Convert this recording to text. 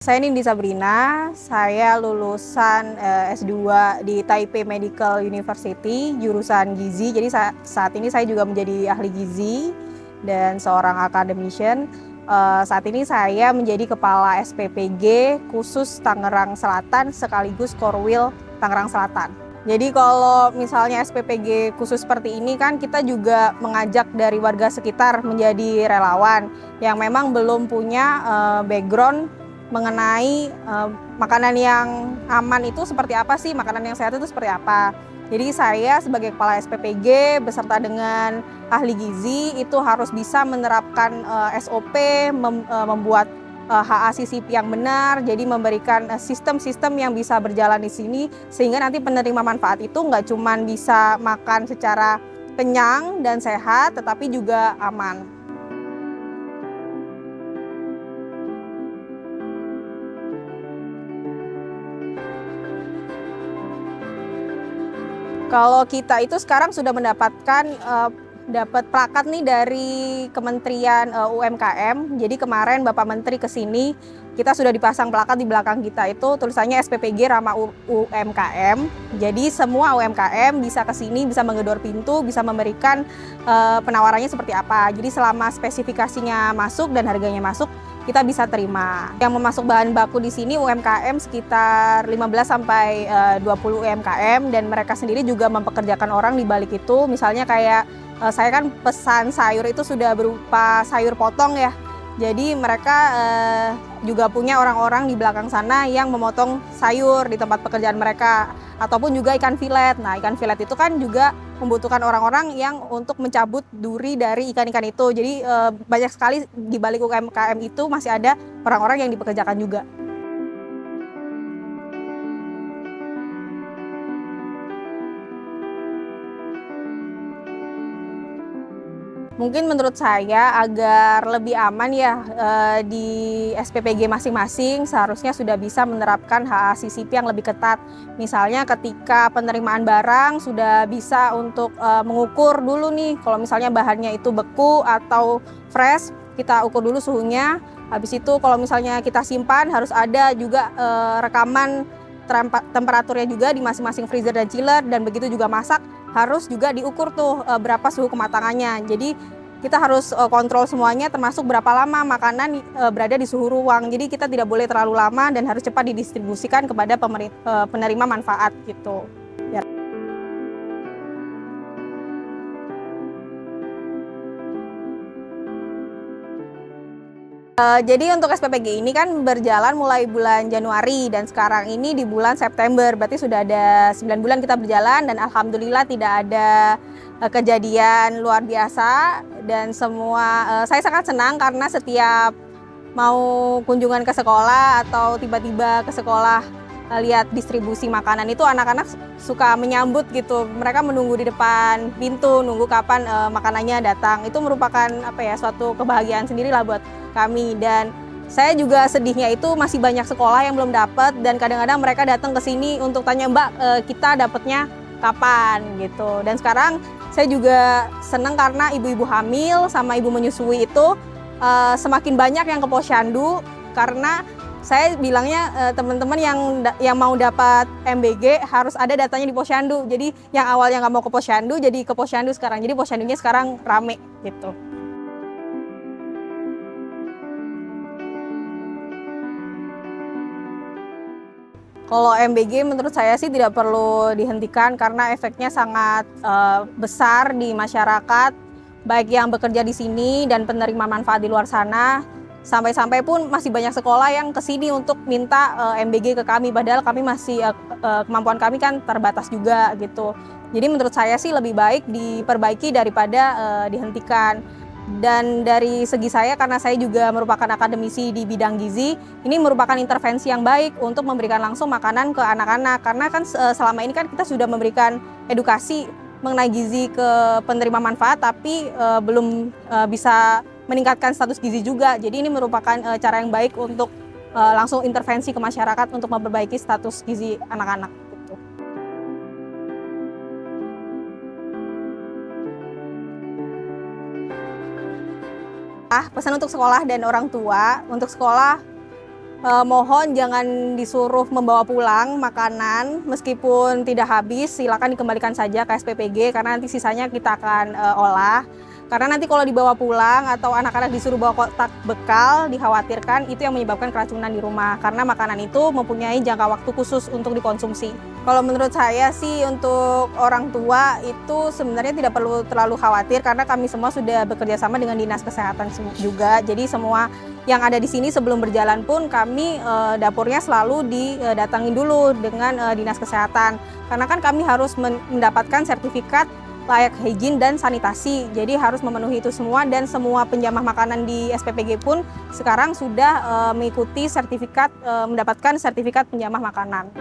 Saya Nindi Sabrina, saya lulusan S2 di Taipei Medical University, jurusan gizi. Jadi saat ini saya juga menjadi ahli gizi dan seorang academician. Saat ini saya menjadi kepala SPPG khusus Tangerang Selatan sekaligus Korwil Tangerang Selatan. Jadi kalau misalnya SPPG khusus seperti ini kan kita juga mengajak dari warga sekitar menjadi relawan yang memang belum punya background mengenai makanan yang aman itu seperti apa sih, makanan yang sehat itu seperti apa. Jadi saya sebagai kepala SPPG beserta dengan ahli gizi itu harus bisa menerapkan SOP, membuat HACCP yang benar, jadi memberikan sistem-sistem yang bisa berjalan di sini sehingga nanti penerima manfaat itu nggak cuma bisa makan secara kenyang dan sehat, tetapi juga aman. Kalau kita itu sekarang sudah mendapatkan dapat plakat nih dari Kementerian UMKM. Jadi kemarin Bapak Menteri ke sini, kita sudah dipasang plakat di belakang kita itu tulisannya SPPG Ramah UMKM. Jadi semua UMKM bisa ke sini, bisa menggedor pintu, bisa memberikan penawarannya seperti apa. Jadi selama spesifikasinya masuk dan harganya masuk, kita bisa terima. Yang memasuk bahan baku di sini UMKM sekitar 15 sampai 20 UMKM dan mereka sendiri juga mempekerjakan orang di balik itu. Misalnya kayak saya kan pesan sayur itu sudah berupa sayur potong ya. Jadi mereka juga punya orang-orang di belakang sana yang memotong sayur di tempat pekerjaan mereka. Ataupun juga ikan filet. Nah, ikan filet itu kan juga membutuhkan orang-orang yang untuk mencabut duri dari ikan-ikan itu. Jadi banyak sekali di balik UMKM itu masih ada orang-orang yang dipekerjakan juga. Mungkin menurut saya agar lebih aman ya di SPPG masing-masing seharusnya sudah bisa menerapkan HACCP yang lebih ketat. Misalnya ketika penerimaan barang sudah bisa untuk mengukur dulu nih kalau misalnya bahannya itu beku atau fresh, kita ukur dulu suhunya. Habis itu kalau misalnya kita simpan harus ada juga rekaman temperaturnya juga di masing-masing freezer dan chiller, dan begitu juga masak harus juga diukur tuh berapa suhu kematangannya. Jadi kita harus kontrol semuanya termasuk berapa lama makanan berada di suhu ruang. Jadi kita tidak boleh terlalu lama dan harus cepat didistribusikan kepada penerima manfaat gitu. Ya. Jadi untuk SPPG ini kan berjalan mulai bulan Januari dan sekarang ini di bulan September, berarti sudah ada 9 bulan kita berjalan dan alhamdulillah tidak ada kejadian luar biasa dan semua saya sangat senang karena setiap mau kunjungan ke sekolah atau tiba-tiba ke sekolah lihat distribusi makanan itu anak-anak suka menyambut gitu. Mereka menunggu di depan pintu, nunggu kapan makanannya datang. Itu merupakan apa ya, suatu kebahagiaan sendiri lah buat kami. Dan saya juga sedihnya itu masih banyak sekolah yang belum dapat dan kadang-kadang mereka datang ke sini untuk tanya, Mbak, kita dapatnya kapan gitu. Dan sekarang saya juga senang karena ibu-ibu hamil sama ibu menyusui itu semakin banyak yang ke posyandu karena saya bilangnya teman-teman yang mau dapat MBG harus ada datanya di posyandu. Jadi yang awalnya nggak mau ke posyandu jadi ke posyandu sekarang. Jadi posyandunya sekarang rame gitu. Kalau MBG menurut saya sih tidak perlu dihentikan karena efeknya sangat besar di masyarakat, baik yang bekerja di sini dan penerima manfaat di luar sana. Sampai-sampai pun masih banyak sekolah yang kesini untuk minta MBG ke kami, padahal kami masih kemampuan kami kan terbatas juga gitu. Jadi menurut saya sih lebih baik diperbaiki daripada dihentikan. Dan dari segi saya, karena saya juga merupakan akademisi di bidang gizi, ini merupakan intervensi yang baik untuk memberikan langsung makanan ke anak-anak. Karena kan selama ini kan kita sudah memberikan edukasi mengenai gizi ke penerima manfaat, tapi belum bisa meningkatkan status gizi juga. Jadi ini merupakan cara yang baik untuk langsung intervensi ke masyarakat untuk memperbaiki status gizi anak-anak. Gitu. Pesan untuk sekolah dan orang tua, untuk sekolah Mohon jangan disuruh membawa pulang makanan, meskipun tidak habis silakan dikembalikan saja ke SPPG karena nanti sisanya kita akan olah. Karena nanti kalau dibawa pulang atau anak-anak disuruh bawa kotak bekal, dikhawatirkan itu yang menyebabkan keracunan di rumah. Karena makanan itu mempunyai jangka waktu khusus untuk dikonsumsi. Kalau menurut saya sih untuk orang tua itu sebenarnya tidak perlu terlalu khawatir karena kami semua sudah bekerja sama dengan Dinas Kesehatan juga. Jadi semua yang ada di sini sebelum berjalan pun kami dapurnya selalu didatangi dulu dengan Dinas Kesehatan. Karena kan kami harus mendapatkan sertifikat layak higien dan sanitasi. Jadi harus memenuhi itu semua dan semua penjamah makanan di SPPG pun sekarang sudah mengikuti sertifikat mendapatkan sertifikat penjamah makanan.